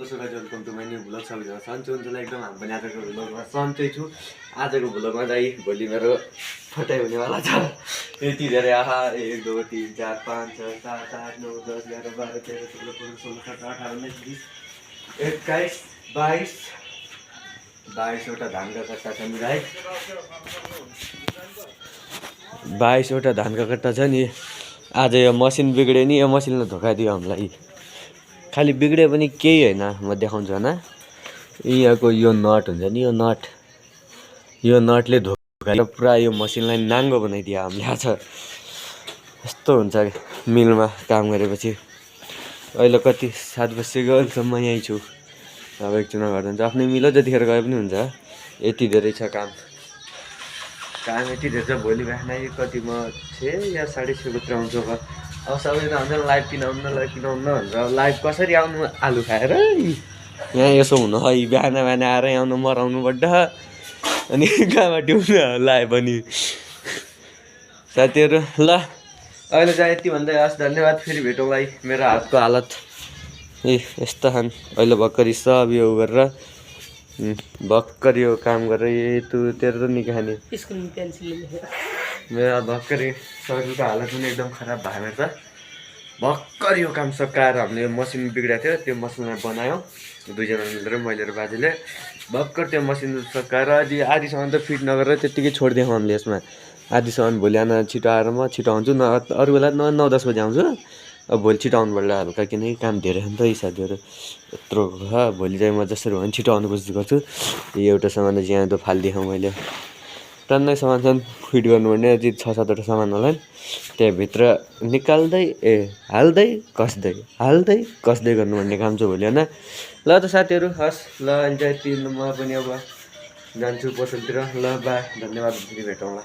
so guys welcome to my new blog सबैजना सन्चै हुन्छलाई एकदम हामी पनि आजको ब्लगमा सन्चै छु आजको ब्लगमा चाहिँ भोलि मेरो फटाइ हुनेवाला छ यति धेरै आहा 1 2 3 4 5 6 7 8 9 10 11 12 13 14 15 16 17 18 19 20 21 22 22वटा धानका कट्टा छन् गाई 22वटा धानका कट्टा छ नि आज यो मसिन बिग्ड्यो नि यो मसिनले धोका दियो हामीलाई खाली बिग्ड्यो पनि केही हैन म देखाउँछु हैन यहाँको यो नट हुन्छ नि यो नटले धोका पुरा यो मसिनलाई नाङ्गो बनाइदियो हामीले आज यस्तो हुन्छ मिलमा काम गरेपछि अहिले कति 7 बजेको अहिलेसम्म यहीँ छु अब एकछिन घर जान्छ आफ्नै मिल जतिखेर गए पनि हुन्छ यति धेरै छ काम यति धेरै छ भोलि बिहान कति म 6 या 6:30 बजे आउँछु अब सबैजना हुन्छ लाइभ किन आउनु भनेर लाइभ कसरी आउनु आलु खाएर यहाँ यसो हुनु है बिहान आएर आउनु मराउनु पर्छ अनि कहाँबाट उठ्नु लाइभ पनि साथीहरू ल अहिले चाहिँ यति भन्दै हस् धन्यवाद फेरि भेटौँला मेरो हातको हालत यस्ता छन् अहिले भर्खर सब यो गरेर भर्खर यो काम गरेर तेरो त निकाल्ने मेरो भर्खर शरीरको हालत पनि एकदम खराब भएको छ भर्खर यो काम सकाएर हामीले मसिन बिग्रेको थियो त्यो मसिनलाई बनायो दुईजना मिलेर मैले र बाजेले भर्खर त्यो मसिन सकाएर आधीसम्म त फिट नगरेर त्यत्तिकै छोडिदियौँ हामीले यसमा आधीसम्म भोलि आउन छिटो आएर म छिटो आउँछु अरू बेला 9-10 बजी आउँछु अब भोलि छिटो आउनु पर्ला हल्का किनकि काम धेरै छ नि त यी साथीहरू यत्रो छ भोलि चाहिँ म जसरी भयो भने छिटो आउनु कोसिस गर्छु यो एउटा सामान चाहिँ यहाँ त फालिदिएँ मैले टन्नै सामान छन् फिट गर्नुपर्ने अझै 6-7वटा सामान होला त्यहाँभित्र निकाल्दै हाल्दै कसदै गर्नुपर्ने काम छ भोलि होइन ल त साथीहरू हस् ल अहिले चाहिँ म पनि अब जान्छु पसलतिर ल बाई धन्यवाद फेरि भेटौँला